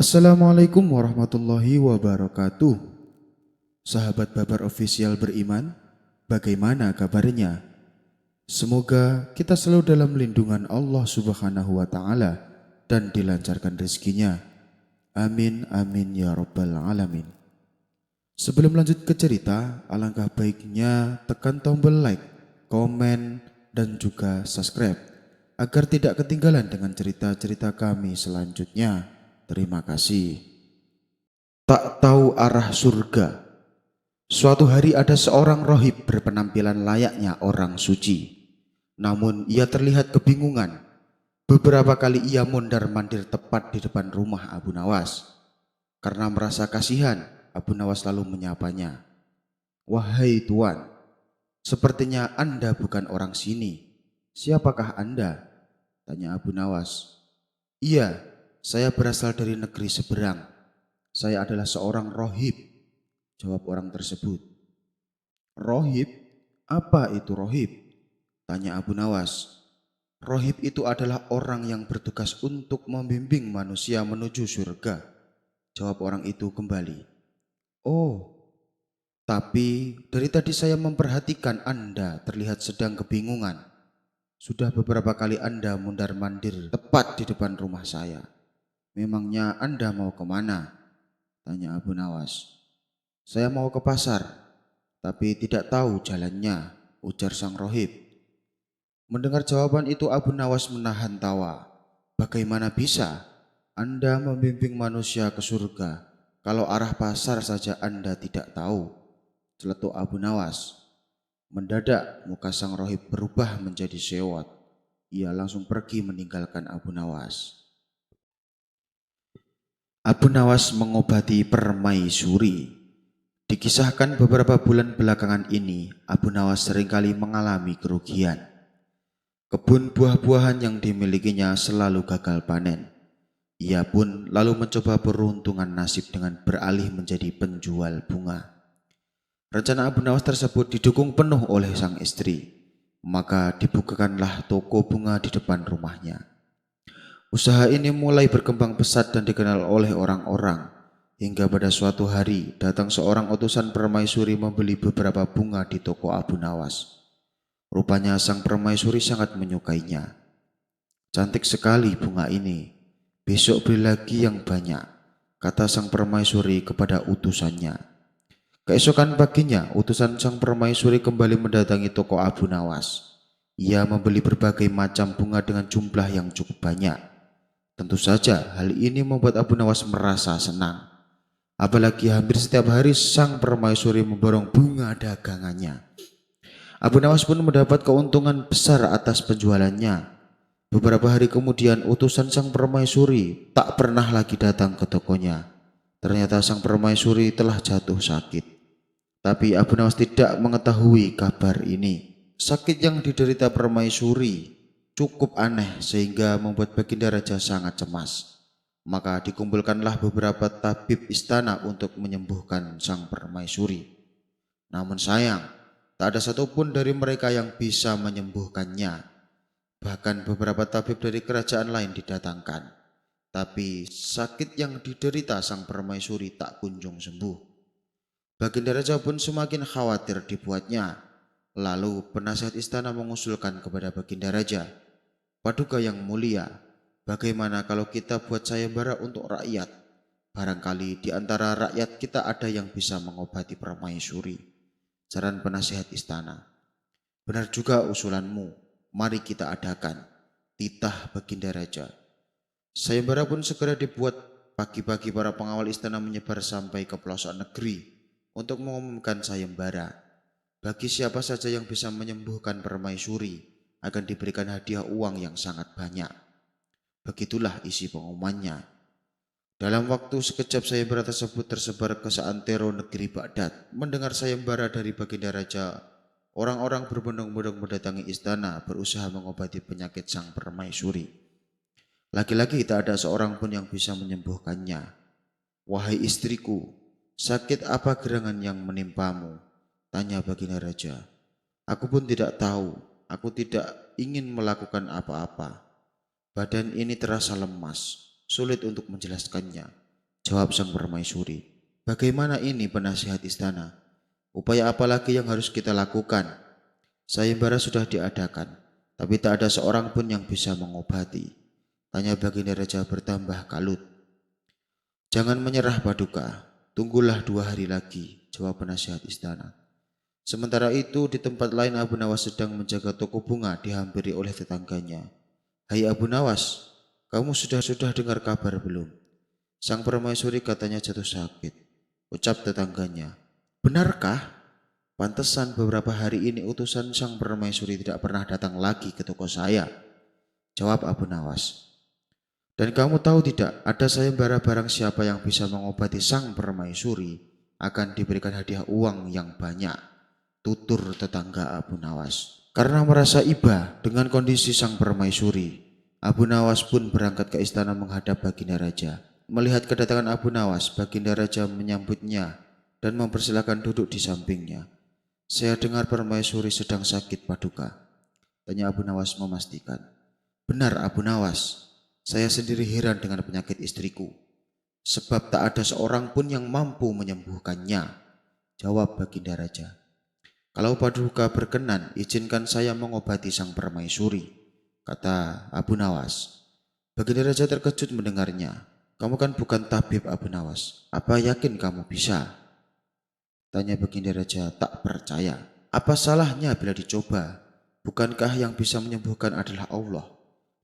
Assalamualaikum warahmatullahi wabarakatuh. Sahabat Babar Official beriman, bagaimana kabarnya? Semoga kita selalu dalam lindungan Allah Subhanahu wa taala dan dilancarkan rezekinya. Amin amin ya rabbal alamin. Sebelum lanjut ke cerita, alangkah baiknya tekan tombol like, komen, dan juga subscribe agar tidak ketinggalan dengan cerita-cerita kami selanjutnya. Terima kasih. Tak tahu arah surga. Suatu hari ada seorang rohib berpenampilan layaknya orang suci. Namun ia terlihat kebingungan. Beberapa kali ia mondar-mandir tepat di depan rumah Abu Nawas. Karena merasa kasihan, Abu Nawas lalu menyapanya. "Wahai Tuan, sepertinya Anda bukan orang sini. Siapakah Anda?" tanya Abu Nawas. "Iya, saya berasal dari negeri seberang. Saya adalah seorang rohib," jawab orang tersebut. "Rohib? Apa itu rohib?" tanya Abu Nawas. "Rohib itu adalah orang yang bertugas untuk membimbing manusia menuju surga," jawab orang itu kembali. "Oh, tapi dari tadi saya memperhatikan Anda terlihat sedang kebingungan. Sudah beberapa kali Anda mundar-mandir tepat di depan rumah saya. Memangnya Anda mau kemana?" tanya Abu Nawas. "Saya mau ke pasar, tapi tidak tahu jalannya," ujar sang rohib. Mendengar jawaban itu Abu Nawas menahan tawa. "Bagaimana bisa Anda membimbing manusia ke surga kalau arah pasar saja Anda tidak tahu?" celetuk Abu Nawas. Mendadak muka sang rohib berubah menjadi sewot. Ia langsung pergi meninggalkan Abu Nawas. Abu Nawas mengobati permaisuri. Dikisahkan beberapa bulan belakangan ini, Abu Nawas seringkali mengalami kerugian. Kebun buah-buahan yang dimilikinya selalu gagal panen. Ia pun lalu mencoba peruntungan nasib dengan beralih menjadi penjual bunga. Rencana Abu Nawas tersebut didukung penuh oleh sang istri. Maka dibukakanlah toko bunga di depan rumahnya. Usaha ini mulai berkembang pesat dan dikenal oleh orang-orang. Hingga pada suatu hari datang seorang utusan permaisuri membeli beberapa bunga di toko Abu Nawas. Rupanya sang permaisuri sangat menyukainya. "Cantik sekali bunga ini. Besok beli lagi yang banyak," kata sang permaisuri kepada utusannya. Keesokan paginya, utusan sang permaisuri kembali mendatangi toko Abu Nawas. Ia membeli berbagai macam bunga dengan jumlah yang cukup banyak. Tentu saja hal ini membuat Abu Nawas merasa senang. Apalagi hampir setiap hari sang permaisuri memborong bunga dagangannya. Abu Nawas pun mendapat keuntungan besar atas penjualannya. Beberapa hari kemudian utusan sang permaisuri tak pernah lagi datang ke tokonya. Ternyata sang permaisuri telah jatuh sakit. Tapi Abu Nawas tidak mengetahui kabar ini. Sakit yang diderita permaisuri cukup aneh sehingga membuat Baginda Raja sangat cemas. Maka dikumpulkanlah beberapa tabib istana untuk menyembuhkan sang permaisuri. Namun sayang, tak ada satupun dari mereka yang bisa menyembuhkannya. Bahkan beberapa tabib dari kerajaan lain didatangkan. Tapi sakit yang diderita sang permaisuri tak kunjung sembuh. Baginda Raja pun semakin khawatir dibuatnya. Lalu penasihat istana mengusulkan kepada Baginda Raja, "Paduka yang mulia, bagaimana kalau kita buat sayembara untuk rakyat? Barangkali di antara rakyat kita ada yang bisa mengobati permaisuri," saran penasihat istana. "Benar juga usulanmu, mari kita adakan," titah Baginda Raja. Sayembara pun segera dibuat. Pagi-pagi para pengawal istana menyebar sampai ke pelosok negeri untuk mengumumkan sayembara. Bagi siapa saja yang bisa menyembuhkan permaisuri akan diberikan hadiah uang yang sangat banyak. Begitulah isi pengumumannya. Dalam waktu sekejap sayembara tersebut tersebar ke seantero negeri Baghdad. Mendengar sayembara dari Baginda Raja, orang-orang berbondong-bondong mendatangi istana berusaha mengobati penyakit sang permaisuri. Lagi-lagi tak ada seorang pun yang bisa menyembuhkannya. "Wahai istriku, sakit apa gerangan yang menimpamu?" tanya Baginda Raja. "Aku pun tidak tahu, aku tidak ingin melakukan apa-apa. Badan ini terasa lemas, sulit untuk menjelaskannya. Jawab sang permaisuri. Bagaimana ini penasihat istana? Upaya apa lagi yang harus kita lakukan? Sayembara sudah diadakan, tapi tak ada seorang pun yang bisa mengobati. Tanya Baginda Raja bertambah kalut. Jangan menyerah Paduka, tunggulah 2 hari lagi, jawab penasihat istana. Sementara itu di tempat lain Abu Nawas sedang menjaga toko bunga dihampiri oleh tetangganya. Hai Abu Nawas, kamu sudah dengar kabar belum? Sang permaisuri katanya jatuh sakit. Ucap tetangganya. Benarkah? Pantesan beberapa hari ini utusan sang permaisuri tidak pernah datang lagi ke toko saya. Jawab Abu Nawas. Dan kamu tahu tidak, ada sayembara barang siapa yang bisa mengobati sang permaisuri akan diberikan hadiah uang yang banyak. Tutur tetangga Abu Nawas. Karena merasa iba dengan kondisi sang permaisuri, Abu Nawas pun berangkat ke istana menghadap Baginda Raja. Melihat kedatangan Abu Nawas, Baginda Raja menyambutnya dan mempersilahkan duduk di sampingnya. Saya dengar permaisuri sedang sakit Paduka, tanya Abu Nawas memastikan. Benar Abu Nawas, saya sendiri heran dengan penyakit istriku, sebab tak ada seorang pun yang mampu menyembuhkannya, jawab Baginda Raja. Kalau Paduka berkenan, izinkan saya mengobati sang permaisuri, kata Abu Nawas. Baginda Raja terkejut mendengarnya. Kamu kan bukan tabib Abu Nawas, apa yakin kamu bisa? Tanya Baginda Raja tak percaya. Apa salahnya bila dicoba? Bukankah yang bisa menyembuhkan adalah Allah?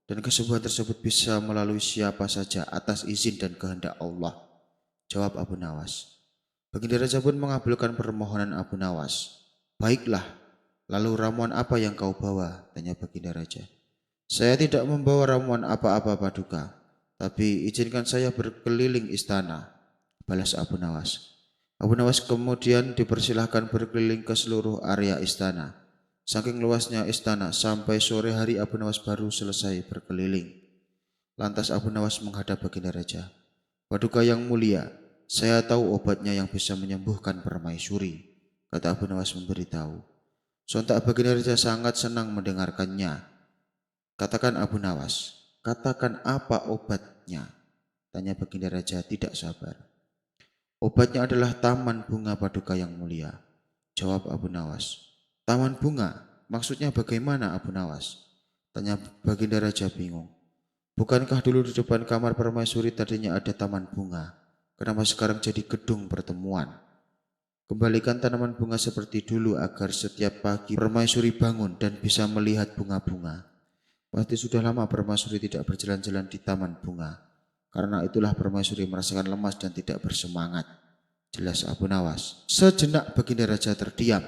Dan kesembuhan tersebut bisa melalui siapa saja atas izin dan kehendak Allah, jawab Abu Nawas. Baginda Raja pun mengabulkan permohonan Abu Nawas. Baiklah, lalu ramuan apa yang kau bawa? Tanya Baginda Raja. Saya tidak membawa ramuan apa-apa Paduka, tapi izinkan saya berkeliling istana, balas Abu Nawas. Abu Nawas kemudian dipersilahkan berkeliling ke seluruh area istana. Saking luasnya istana, sampai sore hari Abu Nawas baru selesai berkeliling. Lantas Abu Nawas menghadap Baginda Raja. Paduka yang mulia, saya tahu obatnya yang bisa menyembuhkan permaisuri, kata Abu Nawas memberitahu. Sontak Baginda Raja sangat senang mendengarkannya. Katakan Abu Nawas, katakan apa obatnya? Tanya Baginda Raja tidak sabar. Obatnya adalah taman bunga Paduka yang mulia, jawab Abu Nawas. Taman bunga? Maksudnya bagaimana Abu Nawas? Tanya Baginda Raja bingung. Bukankah dulu di depan kamar permaisuri tadinya ada taman bunga? Kenapa sekarang jadi gedung pertemuan? Kembalikan tanaman bunga seperti dulu agar setiap pagi permaisuri bangun dan bisa melihat bunga-bunga. Pasti sudah lama permaisuri tidak berjalan-jalan di taman bunga. Karena itulah permaisuri merasakan lemas dan tidak bersemangat, jelas Abu Nawas. Sejenak Baginda Raja terdiam.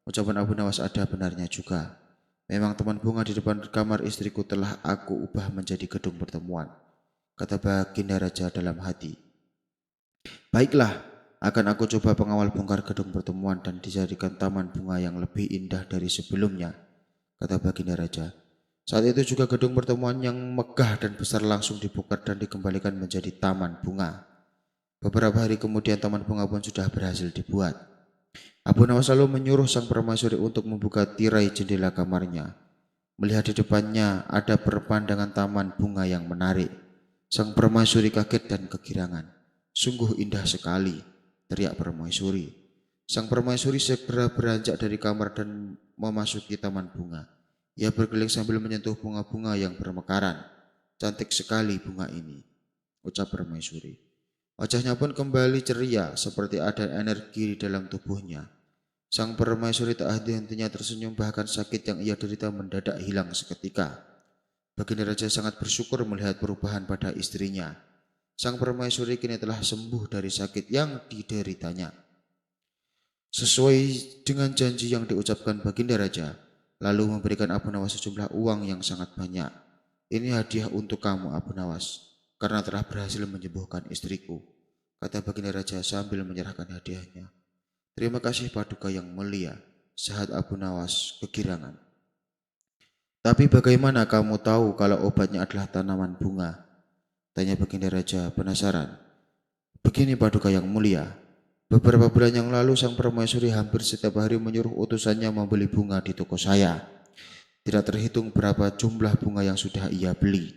Ucapan Abu Nawas ada benarnya juga. Memang taman bunga di depan kamar istriku telah aku ubah menjadi gedung pertemuan, kata Baginda Raja dalam hati. Baiklah, akan aku coba pengawal bongkar gedung pertemuan dan dijadikan taman bunga yang lebih indah dari sebelumnya, kata Baginda Raja. Saat itu juga gedung pertemuan yang megah dan besar langsung dibongkar dan dikembalikan menjadi taman bunga. Beberapa hari kemudian taman bunga pun sudah berhasil dibuat. Abu Nawas lalu menyuruh sang permaisuri untuk membuka tirai jendela kamarnya. Melihat di depannya ada pemandangan taman bunga yang menarik. Sang permaisuri kaget dan kegirangan. Sungguh indah sekali, teriak permaisuri. Sang permaisuri segera beranjak dari kamar dan memasuki taman bunga. Ia berkeliling sambil menyentuh bunga-bunga yang bermekaran. Cantik sekali bunga ini, ucap permaisuri. Wajahnya pun kembali ceria, seperti ada energi di dalam tubuhnya. Sang permaisuri tak henti-hentinya tersenyum, bahkan sakit yang ia derita mendadak hilang seketika. Baginda Raja sangat bersyukur melihat perubahan pada istrinya. Sang permaisuri kini telah sembuh dari sakit yang dideritanya. Sesuai dengan janji yang diucapkan Baginda Raja, lalu memberikan Abu Nawas sejumlah uang yang sangat banyak. Ini hadiah untuk kamu Abu Nawas, karena telah berhasil menyembuhkan istriku, kata Baginda Raja sambil menyerahkan hadiahnya. Terima kasih Paduka yang mulia, sahat Abu Nawas kegirangan. Tapi bagaimana kamu tahu kalau obatnya adalah tanaman bunga? Tanya Baginda Raja penasaran. Begini Paduka yang mulia, beberapa bulan yang lalu sang permaisuri hampir setiap hari menyuruh utusannya membeli bunga di toko saya. Tidak terhitung berapa jumlah bunga yang sudah ia beli.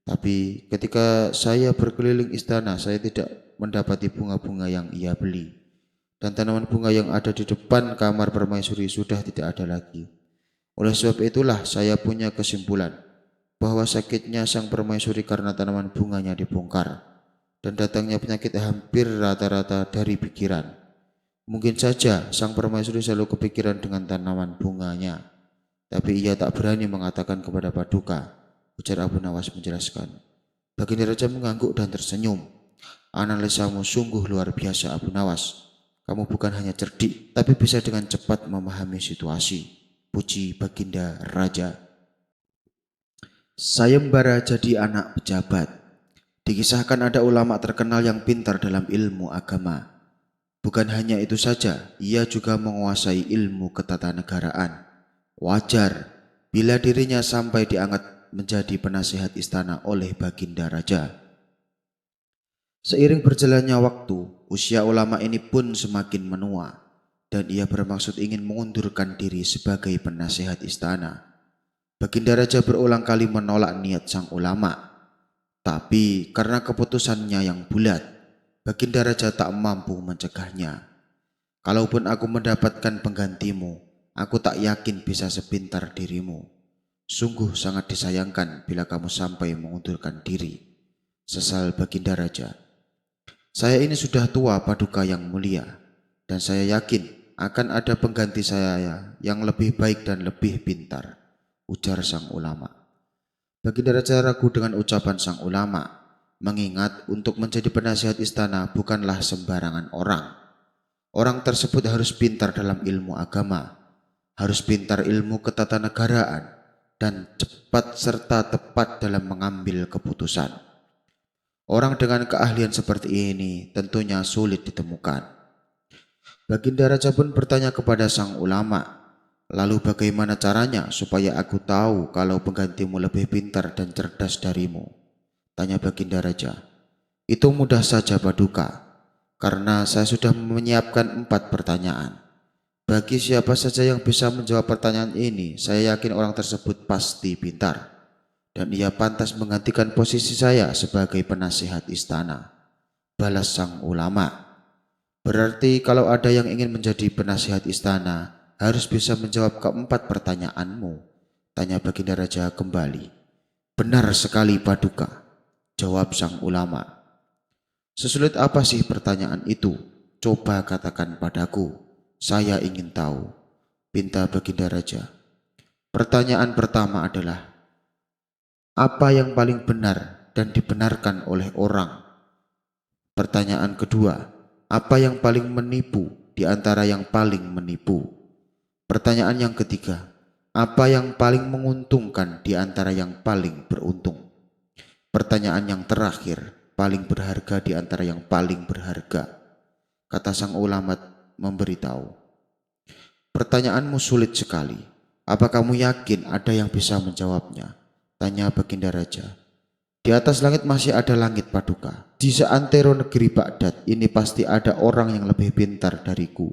Tapi ketika saya berkeliling istana, saya tidak mendapati bunga-bunga yang ia beli. Dan tanaman bunga yang ada di depan kamar permaisuri sudah tidak ada lagi. Oleh sebab itulah saya punya kesimpulan bahwa sakitnya sang permaisuri karena tanaman bunganya dibongkar. Dan datangnya penyakit hampir rata-rata dari pikiran. Mungkin saja sang permaisuri selalu kepikiran dengan tanaman bunganya, tapi ia tak berani mengatakan kepada Paduka, ujar Abu Nawas menjelaskan. Baginda Raja mengangguk dan tersenyum. Analisamu sungguh luar biasa, Abu Nawas. Kamu bukan hanya cerdik, tapi bisa dengan cepat memahami situasi. Puji Baginda Raja. Sayembara jadi anak pejabat. Dikisahkan ada ulama terkenal yang pintar dalam ilmu agama. Bukan hanya itu saja, ia juga menguasai ilmu ketatanegaraan. Wajar bila dirinya sampai diangkat menjadi penasihat istana oleh Baginda Raja. Seiring berjalannya waktu, usia ulama ini pun semakin menua, dan ia bermaksud ingin mengundurkan diri sebagai penasihat istana. Baginda Raja berulang kali menolak niat sang ulama. Tapi karena keputusannya yang bulat, Baginda Raja tak mampu mencegahnya. Kalaupun aku mendapatkan penggantimu, aku tak yakin bisa sepintar dirimu. Sungguh sangat disayangkan bila kamu sampai mengundurkan diri. Sesal Baginda Raja. Saya ini sudah tua, Paduka yang mulia, dan saya yakin akan ada pengganti saya yang lebih baik dan lebih pintar, ujar sang ulama. Baginda Raja ragu dengan ucapan sang ulama, mengingat untuk menjadi penasihat istana bukanlah sembarangan orang. Orang tersebut harus pintar dalam ilmu agama, harus pintar ilmu ketatanegaraan, dan cepat serta tepat dalam mengambil keputusan. Orang dengan keahlian seperti ini tentunya sulit ditemukan. Baginda Raja pun bertanya kepada sang ulama, lalu bagaimana caranya supaya aku tahu kalau penggantimu lebih pintar dan cerdas darimu? Tanya Baginda Raja. Itu mudah saja, Paduka, karena saya sudah menyiapkan 4 pertanyaan. Bagi siapa saja yang bisa menjawab pertanyaan ini, saya yakin orang tersebut pasti pintar, dan ia pantas menggantikan posisi saya sebagai penasihat istana. Balas sang ulama. Berarti kalau ada yang ingin menjadi penasihat istana, harus bisa menjawab keempat pertanyaanmu, tanya Baginda Raja kembali. Benar sekali, Paduka, jawab sang ulama. Sesulit apa sih pertanyaan itu? Coba katakan padaku, saya ingin tahu, pinta Baginda Raja. Pertanyaan pertama adalah, apa yang paling benar dan dibenarkan oleh orang? Pertanyaan kedua, apa yang paling menipu di antara yang paling menipu? Pertanyaan yang ketiga, apa yang paling menguntungkan di antara yang paling beruntung? Pertanyaan yang terakhir, paling berharga di antara yang paling berharga. Kata sang ulama memberitahu. Pertanyaanmu sulit sekali. Apa kamu yakin ada yang bisa menjawabnya? Tanya Baginda Raja. Di atas langit masih ada langit, Paduka. Di seantero negeri Baghdad ini pasti ada orang yang lebih pintar dariku.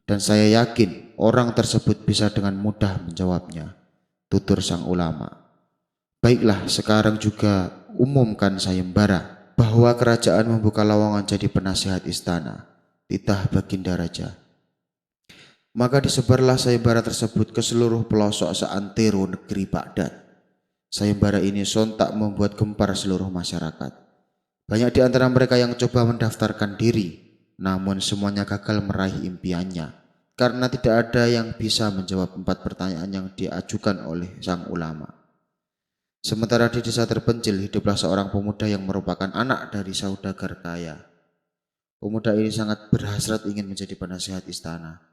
Dan saya yakin orang tersebut bisa dengan mudah menjawabnya, tutur sang ulama. Baiklah, sekarang juga umumkan sayembara bahwa kerajaan membuka lowongan jadi penasihat istana, titah Baginda Raja. Maka disebarlah sayembara tersebut ke seluruh pelosok seantero negeri Baghdad. Sayembara ini sontak membuat gempar seluruh masyarakat. Banyak di antara mereka yang coba mendaftarkan diri, namun semuanya gagal meraih impiannya. Karena tidak ada yang bisa menjawab 4 pertanyaan yang diajukan oleh sang ulama. Sementara di desa terpencil hiduplah seorang pemuda yang merupakan anak dari saudagar kaya. Pemuda ini sangat berhasrat ingin menjadi penasihat istana.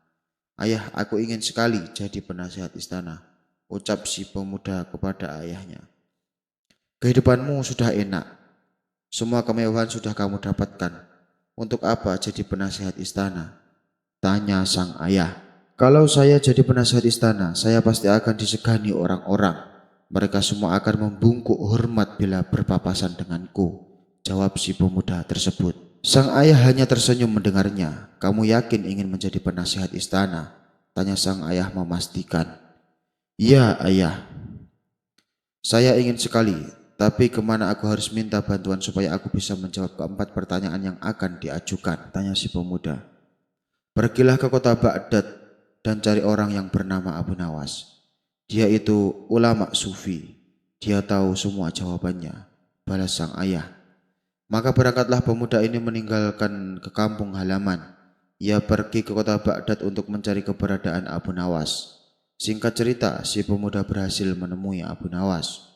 Ayah, aku ingin sekali jadi penasihat istana, ucap si pemuda kepada ayahnya. Kehidupanmu sudah enak, semua kemewahan sudah kamu dapatkan. Untuk apa jadi penasihat istana? Tanya sang ayah. Kalau saya jadi penasihat istana, saya pasti akan disegani orang-orang. Mereka semua akan membungkuk hormat bila berpapasan denganku, jawab si pemuda tersebut. Sang ayah hanya tersenyum mendengarnya. Kamu yakin ingin menjadi penasihat istana? Tanya sang ayah memastikan. Ya, ayah. Saya ingin sekali, Tapi kemana aku harus minta bantuan supaya aku bisa menjawab keempat pertanyaan yang akan diajukan? Tanya si pemuda. Pergilah ke kota Baghdad dan cari orang yang bernama Abu Nawas. Dia itu ulama sufi. Dia tahu semua jawabannya, balas sang ayah. Maka berangkatlah pemuda ini meninggalkan ke kampung halaman. Ia pergi ke kota Baghdad untuk mencari keberadaan Abu Nawas. Singkat cerita, si pemuda berhasil menemui Abu Nawas.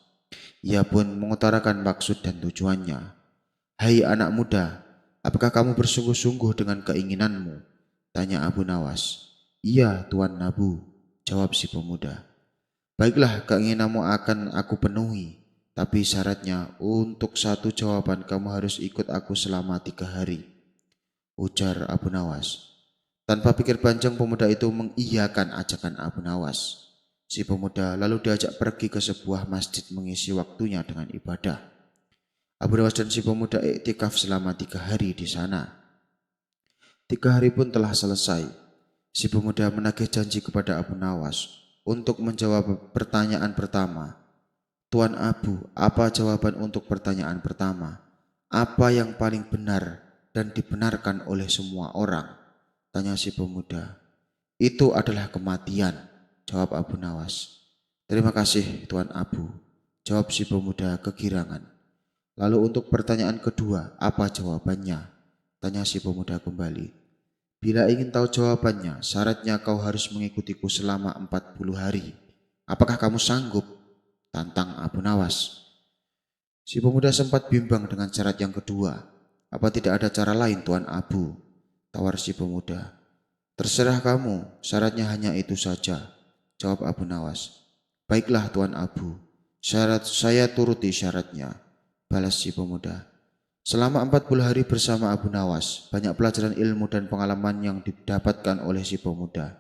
Ia pun mengutarakan maksud dan tujuannya. Hai anak muda, apakah kamu bersungguh-sungguh dengan keinginanmu? Tanya Abu Nawas. Iya, Tuan Nabu, jawab si pemuda. Baiklah, keinginanmu akan aku penuhi. Tapi syaratnya untuk satu jawaban kamu harus ikut aku selama 3 hari, ujar Abu Nawas. Tanpa pikir panjang pemuda itu mengiyakan ajakan Abu Nawas. Si pemuda lalu diajak pergi ke sebuah masjid mengisi waktunya dengan ibadah. Abu Nawas dan si pemuda iktikaf selama 3 hari di sana. 3 hari pun telah selesai. Si pemuda menagih janji kepada Abu Nawas untuk menjawab pertanyaan pertama. Tuan Abu, apa jawaban untuk pertanyaan pertama? Apa yang paling benar dan dibenarkan oleh semua orang? Tanya si pemuda. Itu adalah kematian, jawab Abu Nawas. Terima kasih Tuan Abu, jawab si pemuda kegirangan. Lalu untuk pertanyaan kedua, apa jawabannya? Tanya si pemuda kembali. Bila ingin tahu jawabannya, syaratnya kau harus mengikutiku selama 40 hari. Apakah kamu sanggup? Tantang Abu Nawas. Si pemuda sempat bimbang dengan syarat yang kedua. Apa tidak ada cara lain Tuan Abu? Tawar si pemuda. Terserah kamu, syaratnya hanya itu saja, jawab Abu Nawas. Baiklah Tuan Abu, saya turuti syaratnya, balas si pemuda. Selama 40 hari bersama Abu Nawas, banyak pelajaran ilmu dan pengalaman yang didapatkan oleh si pemuda.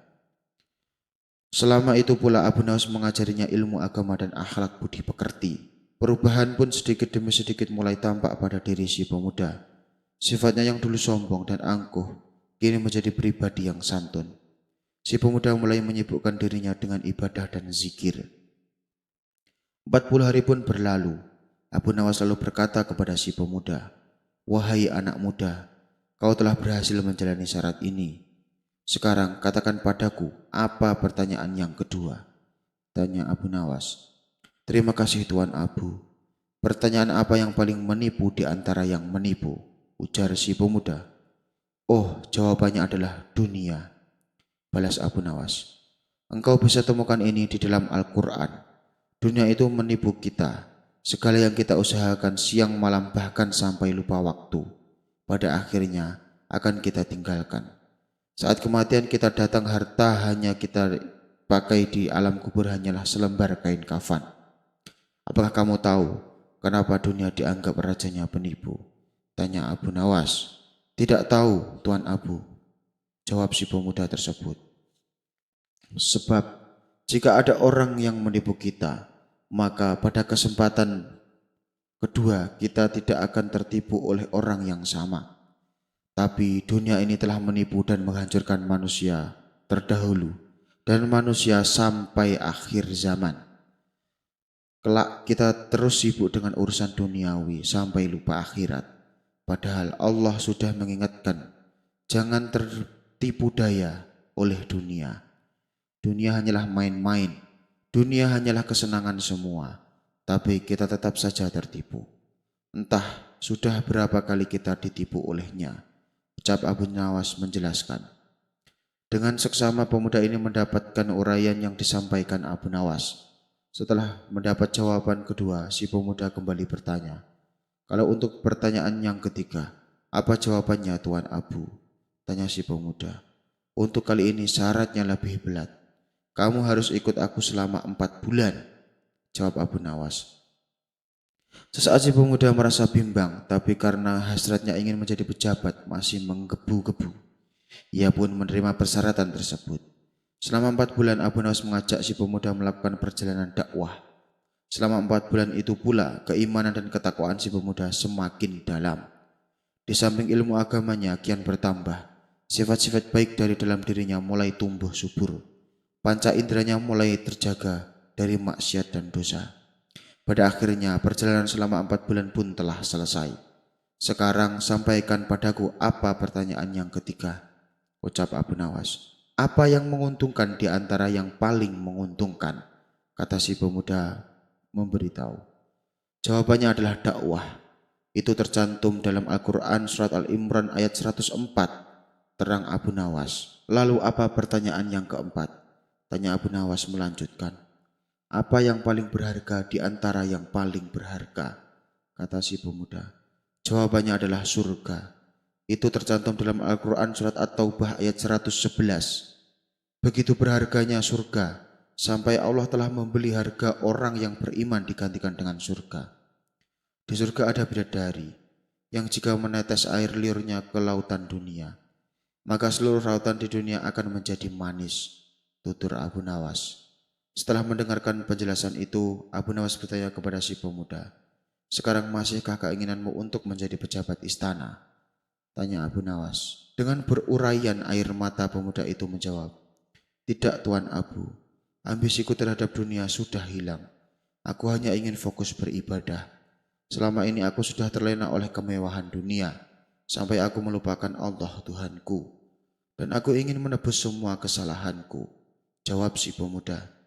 Selama itu pula Abu Nawas mengajarinya ilmu agama dan akhlak budi pekerti. Perubahan pun sedikit demi sedikit mulai tampak pada diri si pemuda. Sifatnya yang dulu sombong dan angkuh, kini menjadi pribadi yang santun. Si pemuda mulai menyibukkan dirinya dengan ibadah dan zikir. 40 hari pun berlalu. Abu Nawas lalu berkata kepada si pemuda, wahai anak muda, kau telah berhasil menjalani syarat ini. Sekarang katakan padaku, apa pertanyaan yang kedua? Tanya Abu Nawas. Terima kasih Tuan Abu. Pertanyaan apa yang paling menipu di antara yang menipu? Ujar si pemuda. Oh, jawabannya adalah dunia, balas Abu Nawas. Engkau bisa temukan ini di dalam Al-Quran. Dunia itu menipu kita. Segala yang kita usahakan siang malam bahkan sampai lupa waktu, pada akhirnya akan kita tinggalkan. Saat kematian kita datang, harta hanya kita pakai di alam kubur hanyalah selembar kain kafan. Apakah kamu tahu kenapa dunia dianggap rajanya penipu? Tanya Abu Nawas. Tidak tahu, Tuan Abu, jawab si pemuda tersebut. Sebab jika ada orang yang menipu kita, maka pada kesempatan kedua kita tidak akan tertipu oleh orang yang sama. Tapi dunia ini telah menipu dan menghancurkan manusia terdahulu dan manusia sampai akhir zaman. Kelak kita terus sibuk dengan urusan duniawi sampai lupa akhirat. Padahal Allah sudah mengingatkan, jangan tertipu daya oleh dunia. Dunia hanyalah main-main, dunia hanyalah kesenangan semua, tapi kita tetap saja tertipu. Entah sudah berapa kali kita ditipu olehnya, ucap Abu Nawas menjelaskan. Dengan seksama pemuda ini mendapatkan uraian yang disampaikan Abu Nawas. Setelah mendapat jawaban kedua, si pemuda kembali bertanya, kalau untuk pertanyaan yang ketiga, apa jawabannya Tuan Abu? Tanya si pemuda. Untuk kali ini syaratnya lebih berat. Kamu harus ikut aku selama 4 bulan, jawab Abu Nawas. Sesaat si pemuda merasa bimbang, tapi karena hasratnya ingin menjadi pejabat masih menggebu-gebu. Ia pun menerima persyaratan tersebut. Selama 4 bulan Abu Nawas mengajak si pemuda melakukan perjalanan dakwah. Selama 4 bulan itu pula, keimanan dan ketakwaan si pemuda semakin dalam. Di samping ilmu agamanya kian bertambah, sifat-sifat baik dari dalam dirinya mulai tumbuh subur. Panca inderanya mulai terjaga dari maksiat dan dosa. Pada akhirnya perjalanan selama 4 bulan pun telah selesai. Sekarang sampaikan padaku apa pertanyaan yang ketiga, ucap Abu Nawas. Apa yang menguntungkan di antara yang paling menguntungkan? Kata si pemuda memberitahu. Jawabannya adalah dakwah. Itu tercantum dalam Al-Quran surat Al-Imran ayat 104. Terang Abu Nawas. Lalu apa pertanyaan yang keempat? Tanya Abu Nawas melanjutkan. Apa yang paling berharga di antara yang paling berharga? Kata si pemuda. Jawabannya adalah surga. Itu tercantum dalam Al-Quran surat At-Taubah ayat 111. Begitu berharganya surga, sampai Allah telah membeli harga orang yang beriman digantikan dengan surga. Di surga ada bidadari, yang jika menetes air liurnya ke lautan dunia, maka seluruh lautan di dunia akan menjadi manis, tutur Abu Nawas. Setelah mendengarkan penjelasan itu, Abu Nawas bertanya kepada si pemuda, sekarang masihkah keinginanmu untuk menjadi pejabat istana? Tanya Abu Nawas. Dengan beruraian air mata pemuda itu menjawab, tidak Tuan Abu, ambisiku terhadap dunia sudah hilang. Aku hanya ingin fokus beribadah. Selama ini aku sudah terlena oleh kemewahan dunia, sampai aku melupakan Allah Tuhanku. Dan aku ingin menebus semua kesalahanku, jawab si pemuda.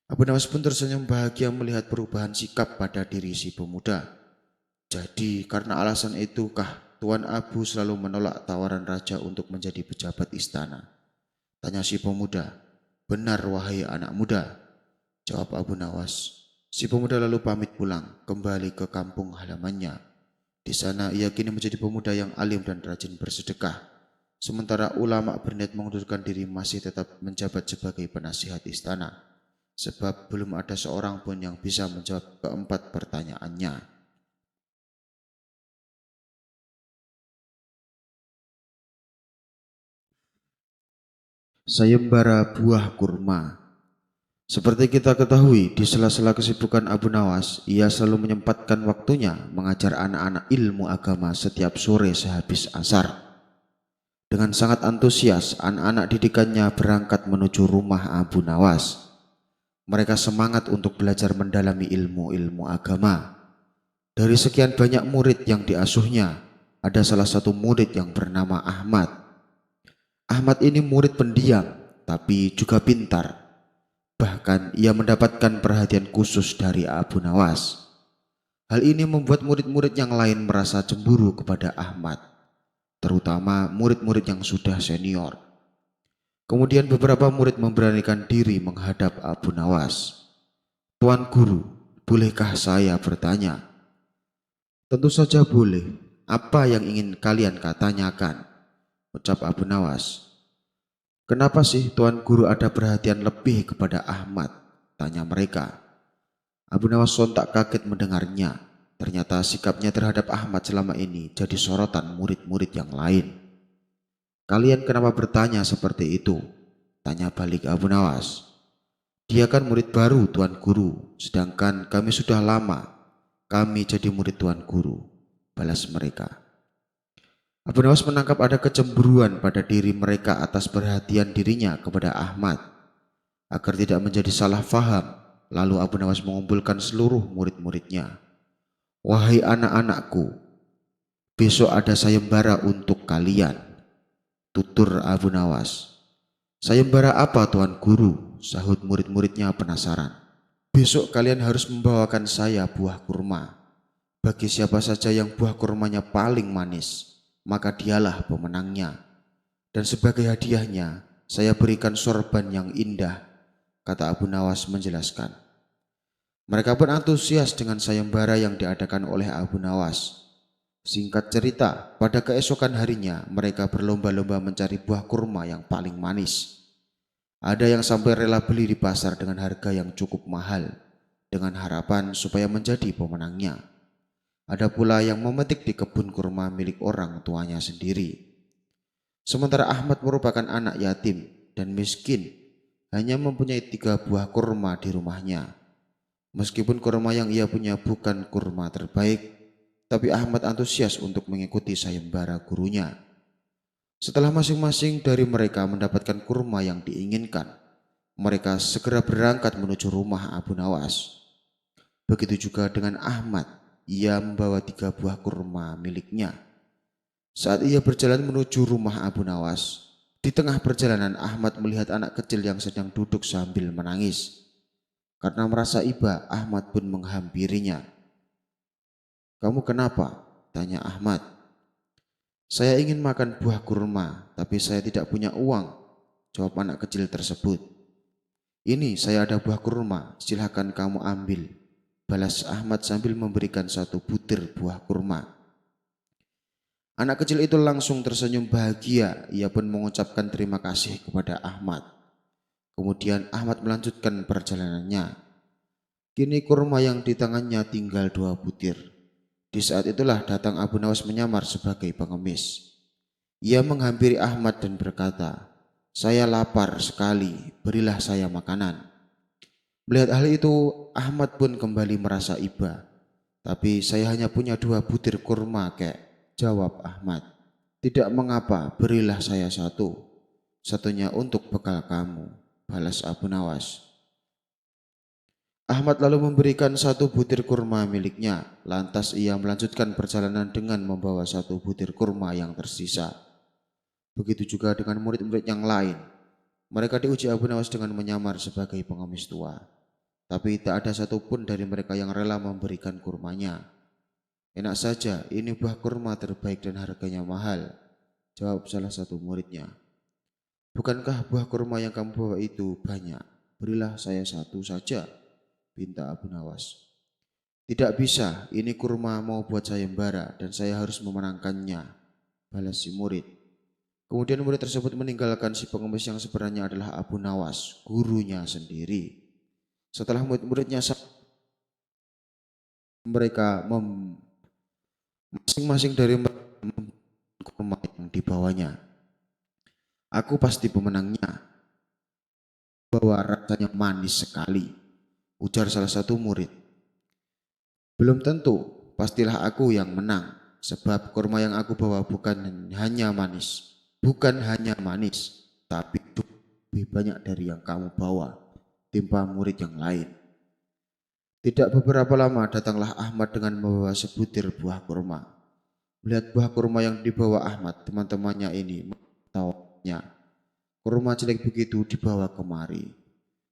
Abu Nawas pun tersenyum bahagia melihat perubahan sikap pada diri si pemuda. Jadi karena alasan itukah Tuan Abu selalu menolak tawaran raja untuk menjadi pejabat istana? Tanya si pemuda. Benar wahai anak muda, jawab Abu Nawas. Si pemuda lalu pamit pulang kembali ke kampung halamannya. Di sana ia kini menjadi pemuda yang alim dan rajin bersedekah. Sementara ulama berniat mengundurkan diri masih tetap menjabat sebagai penasihat istana. Sebab belum ada seorang pun yang bisa menjawab keempat pertanyaannya. Sayembara buah kurma. Seperti kita ketahui, di sela-sela kesibukan Abu Nawas, ia selalu menyempatkan waktunya mengajar anak-anak ilmu agama setiap sore sehabis asar. Dengan sangat antusias, anak-anak didikannya berangkat menuju rumah Abu Nawas. Mereka semangat untuk belajar mendalami ilmu-ilmu agama. Dari sekian banyak murid yang diasuhnya, ada salah satu murid yang bernama Ahmad. Ahmad ini murid pendiam, tapi juga pintar. Bahkan ia mendapatkan perhatian khusus dari Abu Nawas. Hal ini membuat murid-murid yang lain merasa cemburu kepada Ahmad, terutama murid-murid yang sudah senior. Kemudian beberapa murid memberanikan diri menghadap Abu Nawas. Tuan Guru, bolehkah saya bertanya? Tentu saja boleh. Apa yang ingin kalian tanyakan? Ucap Abu Nawas. Kenapa sih Tuan Guru ada perhatian lebih kepada Ahmad? Tanya mereka. Abu Nawas sontak kaget mendengarnya. Ternyata sikapnya terhadap Ahmad selama ini jadi sorotan murid-murid yang lain. Kalian kenapa bertanya seperti itu? Tanya balik Abu Nawas. Dia kan murid baru Tuan Guru, sedangkan kami sudah lama. Kami jadi murid Tuan Guru, balas mereka. Abu Nawas menangkap ada kecemburuan pada diri mereka atas perhatian dirinya kepada Ahmad. Agar tidak menjadi salah faham, lalu Abu Nawas mengumpulkan seluruh murid-muridnya. Wahai anak-anakku, besok ada sayembara untuk kalian, tutur Abu Nawas. Sayembara apa Tuan Guru? Sahut murid-muridnya penasaran. Besok kalian harus membawakan saya buah kurma. Bagi siapa saja yang buah kurmanya paling manis, maka dialah pemenangnya. Dan sebagai hadiahnya, saya berikan sorban yang indah, kata Abu Nawas menjelaskan. Mereka pun antusias dengan sayembara yang diadakan oleh Abu Nawas. Singkat cerita, pada keesokan harinya mereka berlomba-lomba mencari buah kurma yang paling manis. Ada yang sampai rela beli di pasar dengan harga yang cukup mahal, dengan harapan supaya menjadi pemenangnya. Ada pula yang memetik di kebun kurma milik orang tuanya sendiri. Sementara Ahmad merupakan anak yatim dan miskin, hanya mempunyai 3 buah kurma di rumahnya. Meskipun kurma yang ia punya bukan kurma terbaik, tapi Ahmad antusias untuk mengikuti sayembara gurunya. Setelah masing-masing dari mereka mendapatkan kurma yang diinginkan, mereka segera berangkat menuju rumah Abu Nawas. Begitu juga dengan Ahmad, ia membawa 3 buah kurma miliknya. Saat ia berjalan menuju rumah Abu Nawas, di tengah perjalanan Ahmad melihat anak kecil yang sedang duduk sambil menangis. Karena merasa iba, Ahmad pun menghampirinya. "Kamu kenapa?" tanya Ahmad. "Saya ingin makan buah kurma, tapi saya tidak punya uang," jawab anak kecil tersebut. "Ini saya ada buah kurma, silahkan kamu ambil," balas Ahmad sambil memberikan 1 butir buah kurma. Anak kecil itu langsung tersenyum bahagia, ia pun mengucapkan terima kasih kepada Ahmad. Kemudian Ahmad melanjutkan perjalanannya. Kini kurma yang di tangannya tinggal 2 butir. Di saat itulah datang Abu Nawas menyamar sebagai pengemis. Ia menghampiri Ahmad dan berkata, "Saya lapar sekali, berilah saya makanan." Melihat hal itu, Ahmad pun kembali merasa iba. "Tapi saya hanya punya 2 butir kurma, kek," jawab Ahmad. "Tidak mengapa, berilah saya 1. Satunya untuk bekal kamu," balas Abu Nawas. Ahmad lalu memberikan 1 butir kurma miliknya. Lantas ia melanjutkan perjalanan dengan membawa 1 butir kurma yang tersisa. Begitu juga dengan murid-murid yang lain. Mereka diuji Abu Nawas dengan menyamar sebagai pengemis tua. Tapi tak ada satupun dari mereka yang rela memberikan kurmanya. "Enak saja, ini buah kurma terbaik dan harganya mahal," jawab salah satu muridnya. "Bukankah buah kurma yang kamu bawa itu banyak? Berilah saya 1 saja," pinta Abu Nawas. "Tidak bisa, ini kurma mau buat sayembara dan saya harus memenangkannya," balas si murid. Kemudian murid tersebut meninggalkan si pengemis yang sebenarnya adalah Abu Nawas, gurunya sendiri. Setelah murid-muridnya mereka masing-masing dari mereka kurma yang dibawanya. "Aku pasti pemenangnya, bahwa rasanya manis sekali," ujar salah satu murid. "Belum tentu, pastilah aku yang menang, sebab kurma yang aku bawa bukan hanya manis, tapi lebih banyak dari yang kamu bawa," timpa murid yang lain. Tidak beberapa lama datanglah Ahmad dengan membawa sebutir buah kurma. Melihat buah kurma yang dibawa Ahmad, teman-temannya ini menertawanya. "Kurma jelek begitu dibawa kemari.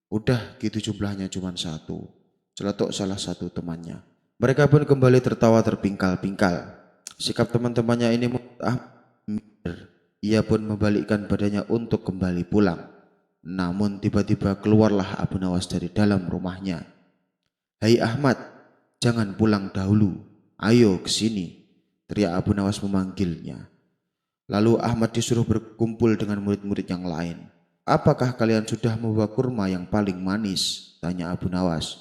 Udah gitu jumlahnya cuma 1, celetuk salah satu temannya. Mereka pun kembali tertawa terpingkal-pingkal. Sikap teman-temannya ini membuat Ahmad minder. Ia pun membalikkan badannya untuk kembali pulang. Namun tiba-tiba keluarlah Abu Nawas dari dalam rumahnya. "Hai Ahmad, jangan pulang dahulu. Ayo ke sini," teriak Abu Nawas memanggilnya. Lalu Ahmad disuruh berkumpul dengan murid-murid yang lain. "Apakah kalian sudah membawa kurma yang paling manis?" tanya Abu Nawas.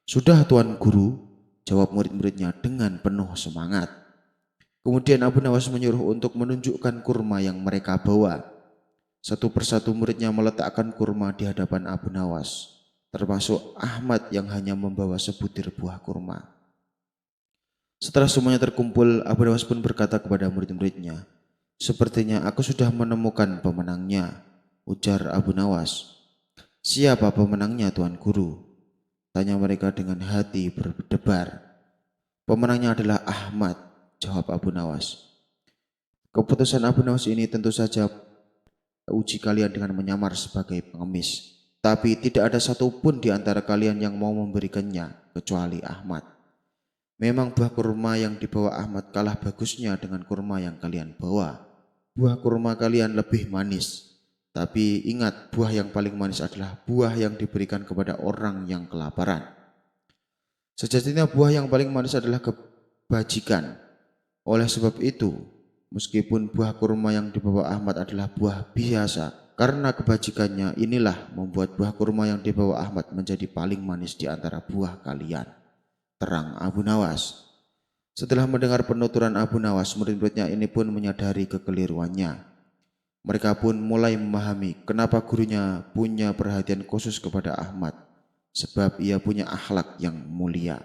"Sudah Tuan Guru," jawab murid-muridnya dengan penuh semangat. Kemudian Abu Nawas menyuruh untuk menunjukkan kurma yang mereka bawa. Satu persatu muridnya meletakkan kurma di hadapan Abu Nawas, termasuk Ahmad yang hanya membawa sebutir buah kurma. Setelah semuanya terkumpul, Abu Nawas pun berkata kepada murid-muridnya, "Sepertinya aku sudah menemukan pemenangnya," ujar Abu Nawas. "Siapa pemenangnya, Tuan Guru?" tanya mereka dengan hati berdebar. "Pemenangnya adalah Ahmad," jawab Abu Nawas. Keputusan Abu Nawas ini tentu saja uji kalian dengan menyamar sebagai pengemis. Tapi tidak ada satupun di antara kalian yang mau memberikannya kecuali Ahmad. Memang buah kurma yang dibawa Ahmad kalah bagusnya dengan kurma yang kalian bawa. Buah kurma kalian lebih manis. Tapi ingat, buah yang paling manis adalah buah yang diberikan kepada orang yang kelaparan. Sejatinya buah yang paling manis adalah kebajikan. Oleh sebab itu, meskipun buah kurma yang dibawa Ahmad adalah buah biasa, karena kebajikannya inilah membuat buah kurma yang dibawa Ahmad menjadi paling manis di antara buah kalian, terang Abu Nawas. Setelah mendengar penuturan Abu Nawas, murid-muridnya ini pun menyadari kekeliruannya. Mereka pun mulai memahami kenapa gurunya punya perhatian khusus kepada Ahmad, sebab ia punya akhlak yang mulia.